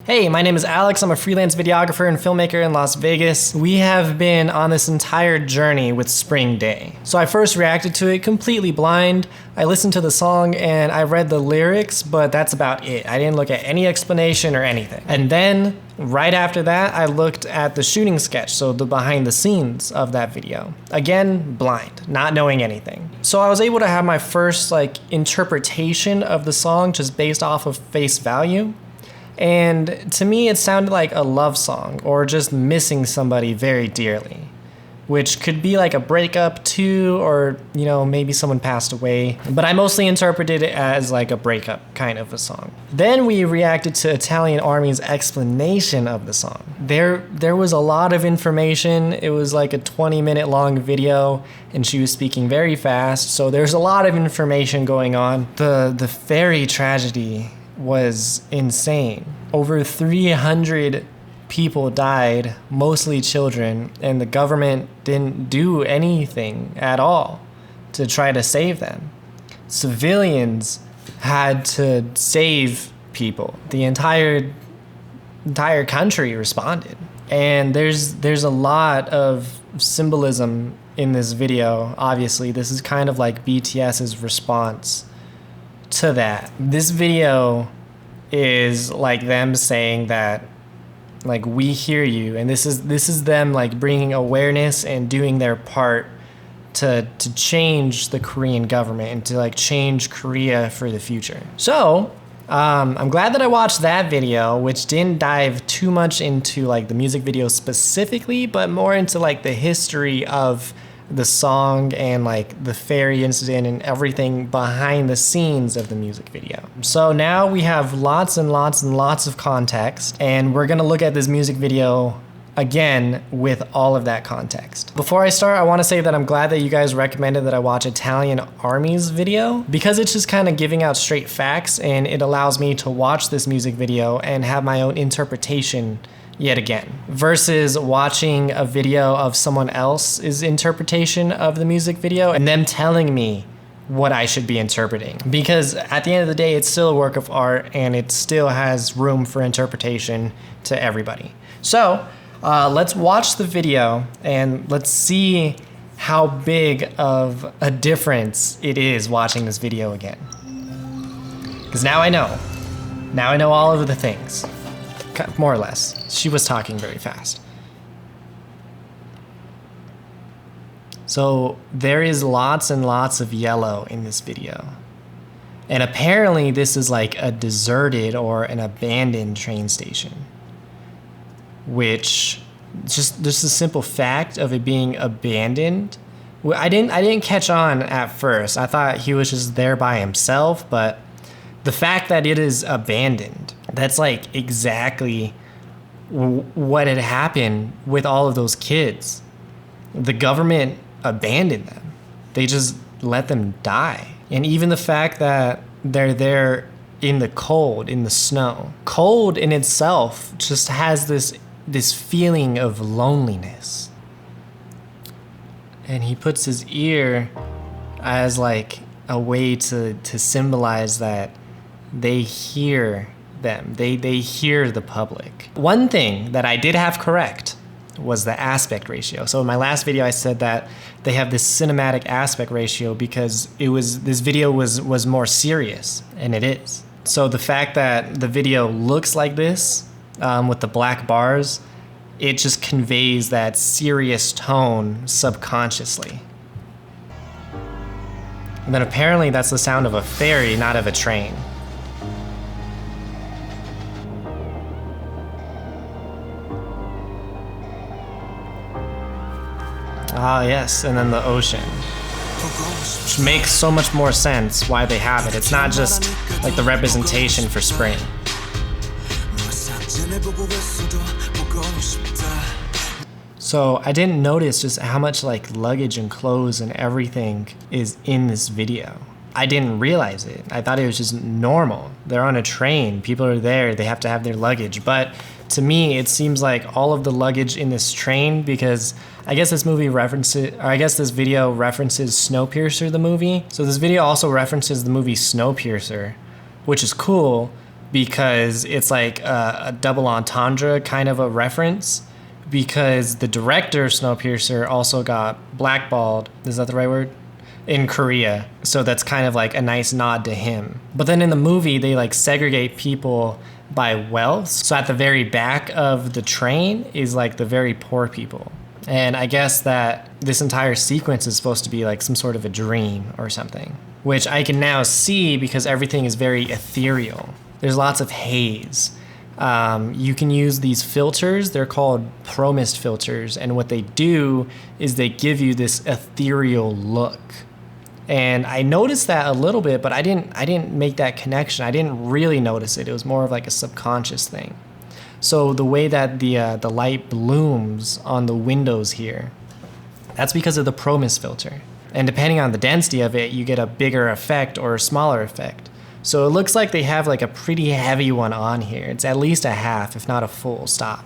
Hey, my name is Alex. I'm a freelance videographer and filmmaker in Las Vegas. We have been on this entire journey with Spring Day. So I first reacted to it completely blind. I listened to the song and I read the lyrics, but that's about it. I didn't look at any explanation or anything. And then right after that, I looked at the shooting sketch, so the behind the scenes of that video. Again, blind, not knowing anything. So I was able to have my first interpretation of the song just based off of face value. And to me, it sounded like a love song or just missing somebody very dearly, which could be like a breakup too, or, you know, maybe someone passed away. But I mostly interpreted it as like a breakup kind of a song. Then we reacted to Italian Army's explanation of the song. There was a lot of information. It was like a 20-minute long video and she was speaking very fast. So there's a lot of information going on. The ferry tragedy was insane. Over 300 people died, mostly children, and the government didn't do anything at all to try to save them. Civilians had to save people. The entire country responded. And there's a lot of symbolism in this video. Obviously, this is kind of like BTS's response to that. This video is like them saying that, like, we hear you, and this is them like bringing awareness and doing their part to change the Korean government and to like change Korea for the future. So I'm glad that I watched that video, which didn't dive too much into like the music video specifically, but more into like the history of the song and like the ferry incident and everything behind the scenes of the music video. So now we have lots and lots and lots of context, and we're gonna look at this music video again with all of that context. Before I start, I wanna say that I'm glad that you guys recommended that I watch Italian Army's video, because it's just kind of giving out straight facts and it allows me to watch this music video and have my own interpretation yet again, versus watching a video of someone else's interpretation of the music video and them telling me what I should be interpreting. Because at the end of the day, it's still a work of art and it still has room for interpretation to everybody. So let's watch the video and let's see how big of a difference it is watching this video again. Because now I know. Now I know all of the things. More or less. She was talking very fast. So there is lots and lots of yellow in this video. And apparently this is like a deserted or an abandoned train station. Which, just the simple fact of it being abandoned, I didn't catch on at first. I thought he was just there by himself, but the fact that it is abandoned, that's like exactly what had happened with all of those kids. The government abandoned them. They just let them die. And even the fact that they're there in the cold, in the snow. Cold in itself just has this feeling of loneliness. And he puts his ear as like a way to symbolize that they hear them. They hear the public. One thing that I did have correct was the aspect ratio. So in my last video, I said that they have this cinematic aspect ratio because this video was more serious, and it is. So the fact that the video looks like this with the black bars, it just conveys that serious tone subconsciously. And then apparently that's the sound of a ferry, not of a train. Ah, yes, and then the ocean. Which makes so much more sense why they have it. It's not just like the representation for spring. So I didn't notice just how much like luggage and clothes and everything is in this video. I didn't realize it. I thought it was just normal. They're on a train, people are there, they have to have their luggage. But to me, it seems like all of the luggage in this train, because I guess this video references Snowpiercer, the movie. So this video also references the movie Snowpiercer, which is cool, because it's like a double entendre kind of a reference, because the director of Snowpiercer also got blackballed, is that the right word? In Korea. So that's kind of like a nice nod to him. But then in the movie, they like segregate people by wealth. So at the very back of the train is like the very poor people. And I guess that this entire sequence is supposed to be like some sort of a dream or something, which I can now see because everything is very ethereal. There's lots of haze. You can use these filters. They're called ProMist filters. And what they do is they give you this ethereal look. And I noticed that a little bit, but I didn't make that connection. I didn't really notice it. It was more of like a subconscious thing. So the way that the light blooms on the windows here, that's because of the ProMist filter. And depending on the density of it, you get a bigger effect or a smaller effect. So it looks like they have like a pretty heavy one on here. It's at least a half, if not a full stop.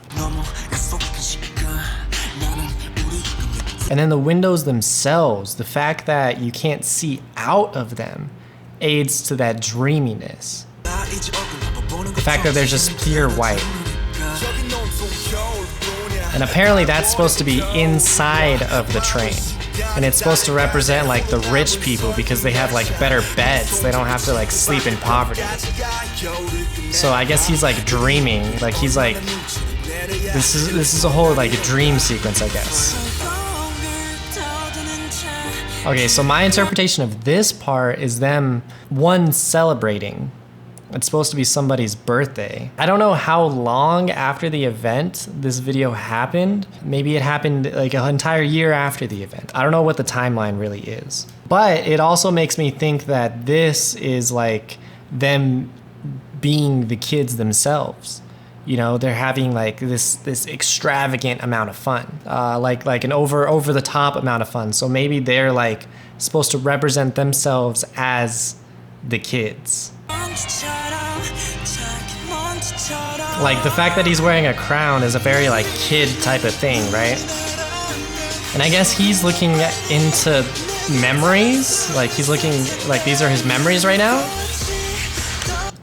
And then the windows themselves, the fact that you can't see out of them aids to that dreaminess. The fact that there's just pure white. And apparently that's supposed to be inside of the train. And it's supposed to represent like the rich people because they have like better beds. They don't have to like sleep in poverty. So I guess he's like dreaming. Like he's like, this is a whole like dream sequence, I guess. Okay, so my interpretation of this part is them, one, celebrating. It's supposed to be somebody's birthday. I don't know how long after the event this video happened. Maybe it happened like an entire year after the event. I don't know what the timeline really is. But it also makes me think that this is like them being the kids themselves. You know, they're having like this extravagant amount of fun, like an over the top amount of fun. So maybe they're like supposed to represent themselves as the kids. Like the fact that he's wearing a crown is a very like kid type of thing, right? And I guess he's looking into memories. Like he's looking like these are his memories right now.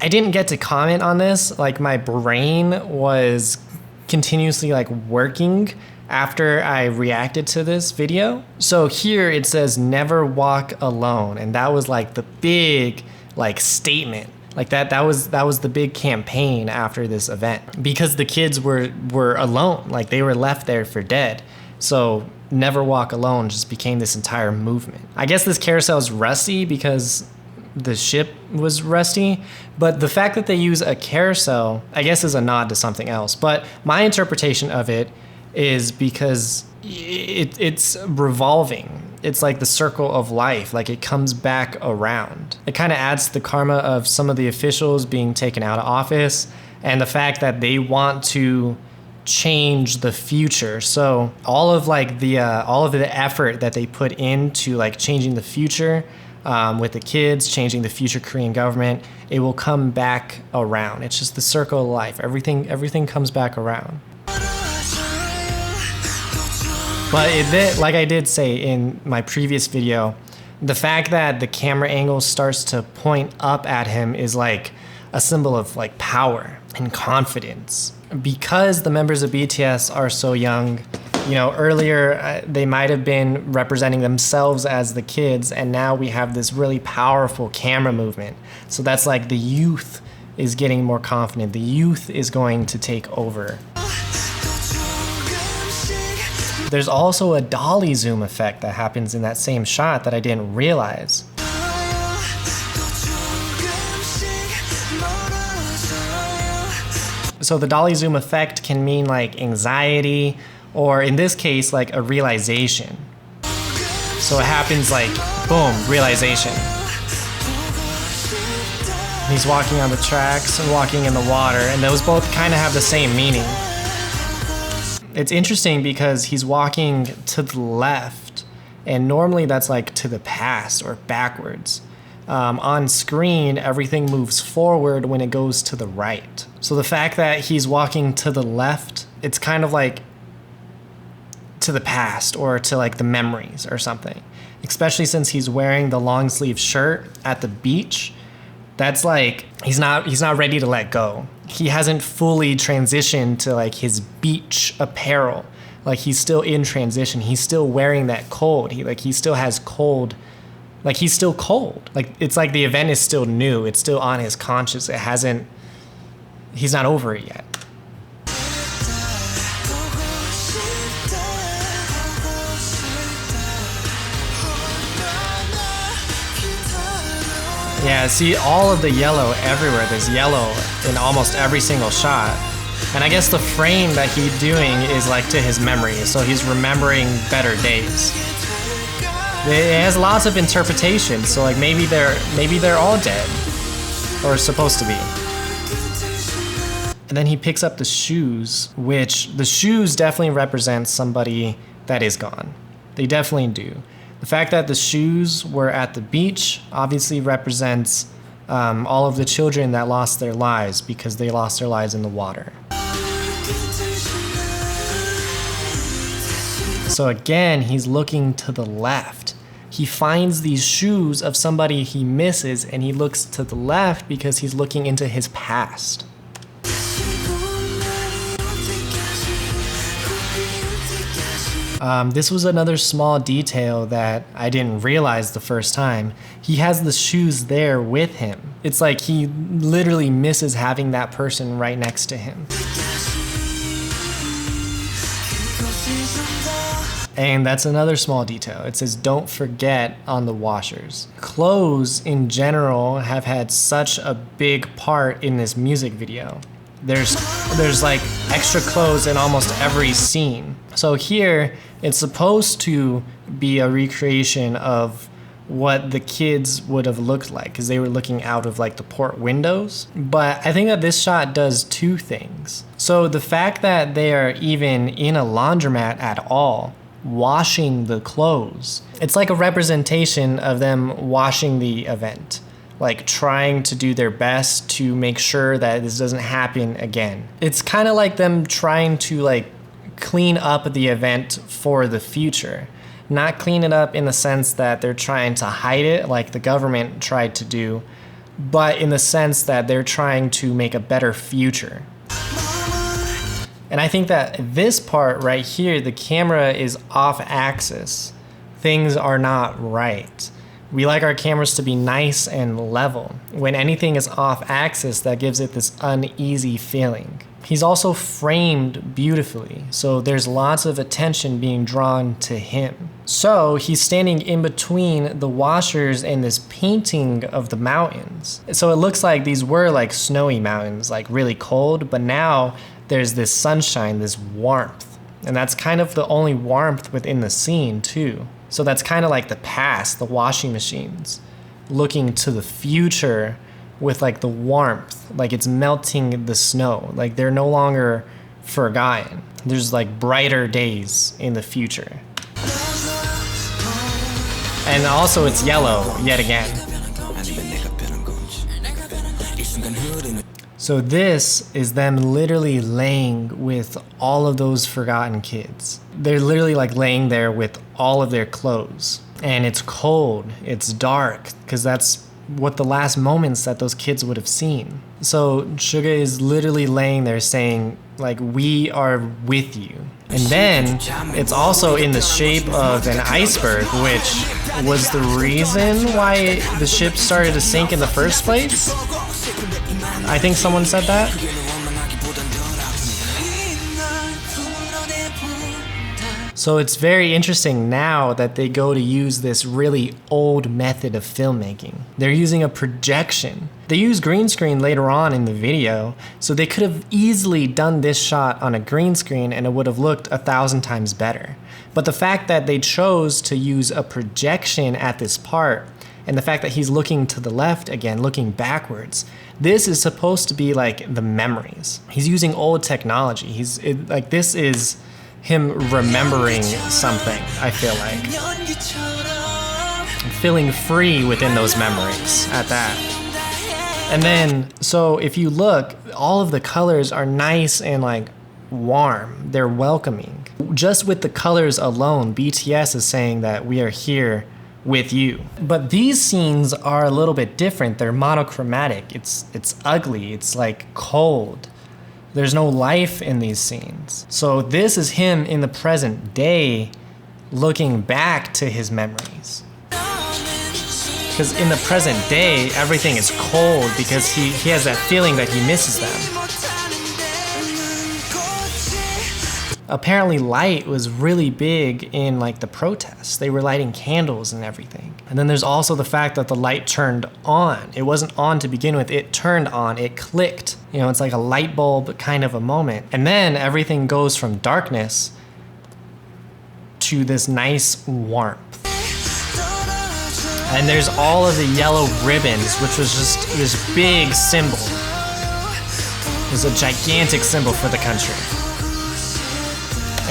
I didn't get to comment on this. Like my brain was continuously like working after I reacted to this video. So here it says never walk alone. And that was like the big like statement. Like that was the big campaign after this event because the kids were alone. Like they were left there for dead. So never walk alone just became this entire movement. I guess this carousel is rusty because the ship was rusty, but the fact that they use a carousel, I guess, is a nod to something else. But my interpretation of it is because it's revolving. It's like the circle of life, like it comes back around. It kind of adds to the karma of some of the officials being taken out of office and the fact that they want to change the future. So all of the effort that they put into like changing the future, with the kids, changing the future Korean government, it will come back around. It's just the circle of life. Everything comes back around. But like I did say in my previous video, the fact that the camera angle starts to point up at him is like a symbol of like power and confidence. Because the members of BTS are so young, you know, earlier they might have been representing themselves as the kids, and now we have this really powerful camera movement. So that's like the youth is getting more confident. The youth is going to take over. There's also a dolly zoom effect that happens in that same shot that I didn't realize. So the dolly zoom effect can mean like anxiety, or in this case, like a realization. So it happens like, boom, realization. He's walking on the tracks and walking in the water, and those both kind of have the same meaning. It's interesting because he's walking to the left, and normally that's like to the past or backwards. On screen, everything moves forward when it goes to the right. So the fact that he's walking to the left, it's kind of like to the past or to like the memories or something. Especially since he's wearing the long sleeve shirt at the beach. That's like he's not ready to let go. He hasn't fully transitioned to like his beach apparel. Like he's still in transition. He's still wearing that cold. He still has cold. Like he's still cold. Like it's like the event is still new. It's still on his conscious. He's not over it yet. Yeah, see all of the yellow everywhere. There's yellow in almost every single shot. And I guess the frame that he's doing is like to his memory. So he's remembering better days. It has lots of interpretation. So like maybe they're all dead or supposed to be. And then he picks up the shoes, which the shoes definitely represent somebody that is gone. They definitely do. The fact that the shoes were at the beach obviously represents all of the children that lost their lives because they lost their lives in the water. So again, he's looking to the left. He finds these shoes of somebody he misses and he looks to the left because he's looking into his past. This was another small detail that I didn't realize the first time. He has the shoes there with him. It's like he literally misses having that person right next to him. And that's another small detail. It says, don't forget on the washers. Clothes in general have had such a big part in this music video. There's like extra clothes in almost every scene. So here, it's supposed to be a recreation of what the kids would have looked like because they were looking out of like the port windows. But I think that this shot does two things. So the fact that they are even in a laundromat at all, washing the clothes, it's like a representation of them washing the event. Like trying to do their best to make sure that this doesn't happen again. It's kind of like them trying to like clean up the event for the future. Not clean it up in the sense that they're trying to hide it like the government tried to do, but in the sense that they're trying to make a better future. And I think that this part right here, the camera is off axis. Things are not right. We like our cameras to be nice and level. When anything is off axis, that gives it this uneasy feeling. He's also framed beautifully, so there's lots of attention being drawn to him. So he's standing in between the washers and this painting of the mountains. So it looks like these were like snowy mountains, like really cold, but now there's this sunshine, this warmth. And that's kind of the only warmth within the scene too. So that's kind of like the past, the washing machines, looking to the future with like the warmth, like it's melting the snow. Like they're no longer forgotten. There's like brighter days in the future. And also it's yellow yet again. So this is them literally laying with all of those forgotten kids. They're literally like laying there with all of their clothes. And it's cold, it's dark, because that's what the last moments that those kids would have seen. So Suga is literally laying there saying, like, we are with you. And then it's also in the shape of an iceberg, which was the reason why the ship started to sink in the first place. I think someone said that. So it's very interesting now that they go to use this really old method of filmmaking. They're using a projection. They use green screen later on in the video, so they could have easily done this shot on a green screen and it would have looked 1,000 times better. But the fact that they chose to use a projection at this part, and the fact that he's looking to the left again, looking backwards, this is supposed to be like the memories. He's using old technology. This is him remembering something, I feel like. Feeling free within those memories at that. And then, so if you look, all of the colors are nice and like warm. They're welcoming. Just with the colors alone, BTS is saying that we are here with you. But these scenes are a little bit different. They're monochromatic. It's ugly. It's like cold. There's no life in these scenes. So this is him in the present day looking back to his memories. Because in the present day, everything is cold because he has that feeling that he misses them. Apparently light was really big in like the protests. They were lighting candles and everything. And then there's also the fact that the light turned on. It wasn't on to begin with, it turned on, it clicked. You know, it's like a light bulb kind of a moment. And then everything goes from darkness to this nice warmth. And there's all of the yellow ribbons, which was just this big symbol. It was a gigantic symbol for the country.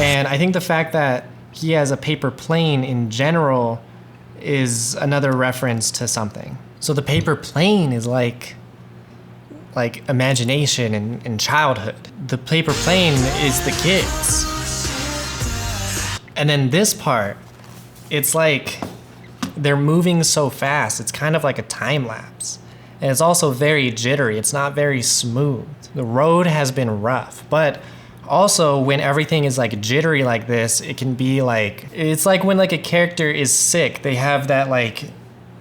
And I think the fact that he has a paper plane in general is another reference to something. So the paper plane is like imagination and childhood. The paper plane is the kids. And then this part, it's like they're moving so fast. It's kind of like a time lapse. And it's also very jittery. It's not very smooth. The road has been rough, but also when everything is like jittery like this, it can be like, it's like when like a character is sick, they have that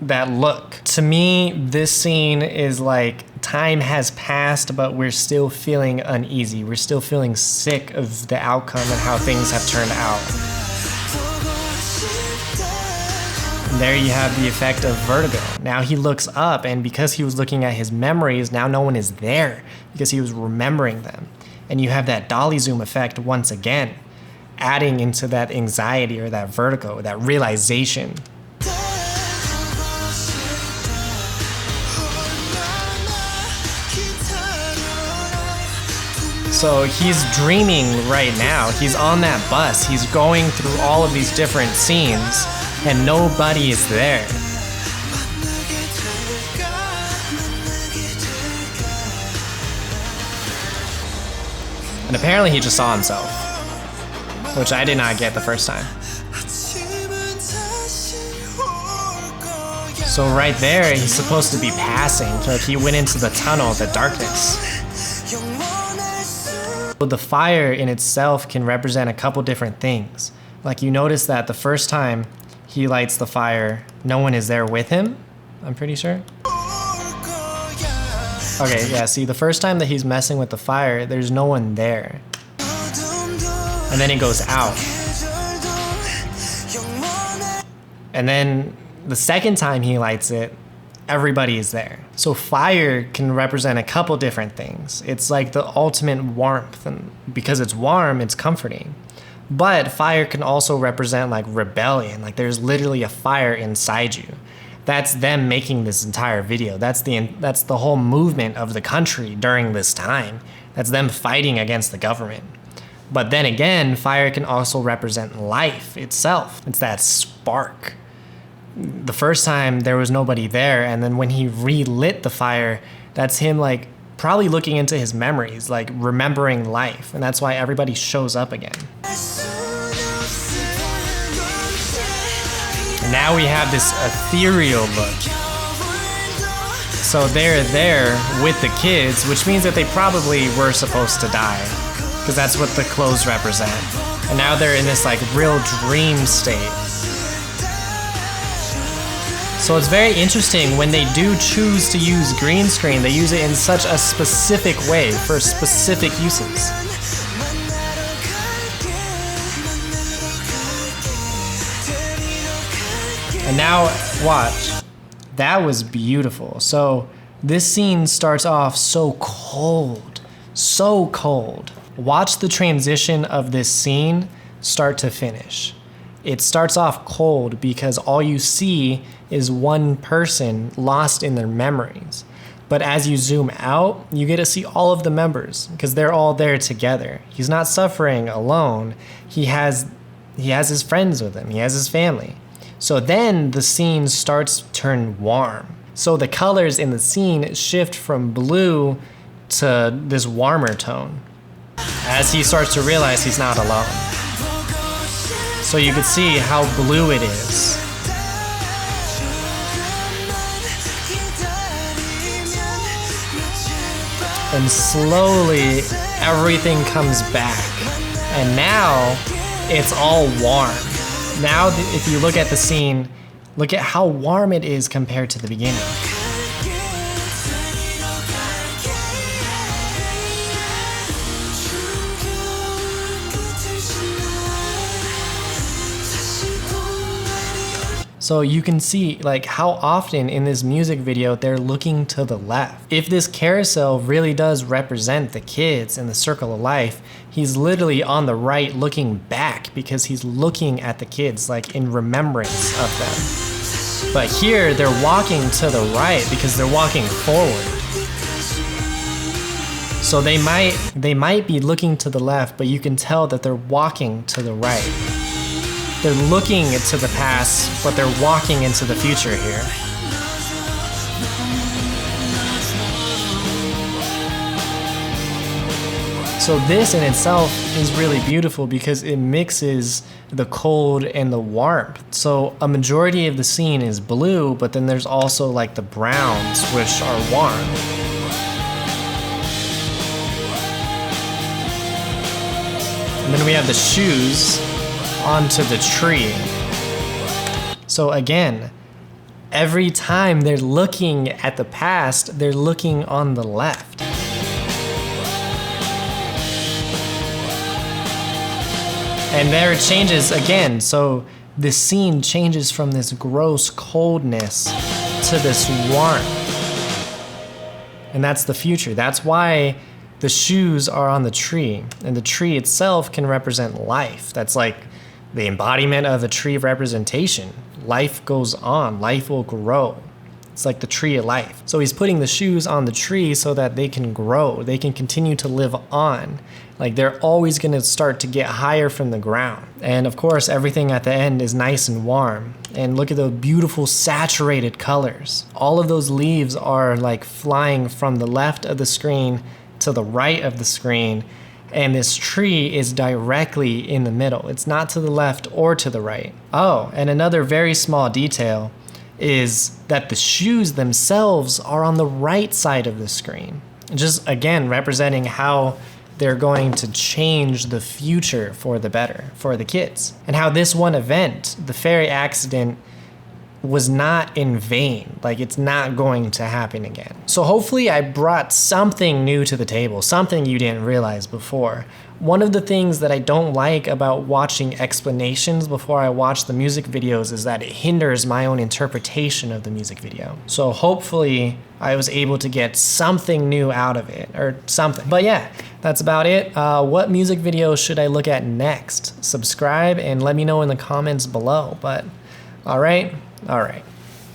that look. To me, this scene is like time has passed, but we're still feeling uneasy. We're still feeling sick of the outcome and how things have turned out. And there you have the effect of vertigo. Now he looks up, and because he was looking at his memories, now no one is there because he was remembering them. And you have that dolly zoom effect once again, adding into that anxiety or that vertigo, that realization. So he's dreaming right now. He's on that bus. He's going through all of these different scenes, and nobody is there. And apparently he just saw himself, which I did not get the first time. So right there, he's supposed to be passing. So he went into the tunnel, the darkness. The fire in itself can represent a couple different things. Like you notice that the first time he lights the fire, no one is there with him, I'm pretty sure. Okay, yeah, see, the first time that he's messing with the fire, there's no one there. And then it goes out. And then the second time he lights it, everybody is there. So fire can represent a couple different things. It's like the ultimate warmth, and because it's warm, it's comforting. But fire can also represent like rebellion, like there's literally a fire inside you. That's them making this entire video. That's the whole movement of the country during this time. That's them fighting against the government. But then again, fire can also represent life itself. It's that spark. The first time there was nobody there, and then when he relit the fire, that's him like probably looking into his memories, like remembering life, and that's why everybody shows up again. And now we have this ethereal look. So they're there with the kids, which means that they probably were supposed to die, because that's what the clothes represent. And now they're in this like real dream state. So it's very interesting when they do choose to use green screen, they use it in such a specific way for specific uses. And now, watch. That was beautiful. So this scene starts off so cold, so cold. Watch the transition of this scene start to finish. It starts off cold because all you see is one person lost in their memories. But as you zoom out, you get to see all of the members because they're all there together. He's not suffering alone. He has his friends with him. He has his family. So then the scene starts to turn warm. So the colors in the scene shift from blue to this warmer tone as he starts to realize he's not alone. So you can see how blue it is. and slowly everything comes back. And now it's all warm. Now, if you look at the scene, look at how warm it is compared to the beginning. So you can see like how often in this music video they're looking to the left. If this carousel really does represent the kids in the circle of life, he's literally on the right looking back because he's looking at the kids like in remembrance of them. But here they're walking to the right because they're walking forward. So they might be looking to the left, but you can tell that they're walking to the right. They're looking into the past, but they're walking into the future here. So this in itself is really beautiful because it mixes the cold and the warmth. So a majority of the scene is blue, but then there's also like the browns, which are warm. And then we have the shoes onto the tree. So again, every time they're looking at the past, they're looking on the left. And there it changes again. So the scene changes from this gross coldness to this warmth. And that's the future. That's why the shoes are on the tree. And the tree itself can represent life. That's like the embodiment of a tree representation. Life goes on, life will grow. It's like the tree of life. So he's putting the shoes on the tree so that they can grow, they can continue to live on. Like they're always gonna start to get higher from the ground. And of course, everything at the end is nice and warm. And look at the beautiful saturated colors. All of those leaves are like flying from the left of the screen to the right of the screen. And this tree is directly in the middle. It's not to the left or to the right. Oh, and another very small detail is that the shoes themselves are on the right side of the screen. Just again, representing how they're going to change the future for the better, for the kids. And how this one event, the ferry accident, was not in vain. Like it's not going to happen again. So hopefully I brought something new to the table, something you didn't realize before. One of the things that I don't like about watching explanations before I watch the music videos is that it hinders my own interpretation of the music video. So hopefully I was able to get something new out of it or something. But yeah, that's about it. What music video should I look at next? Subscribe and let me know in the comments below. But all right.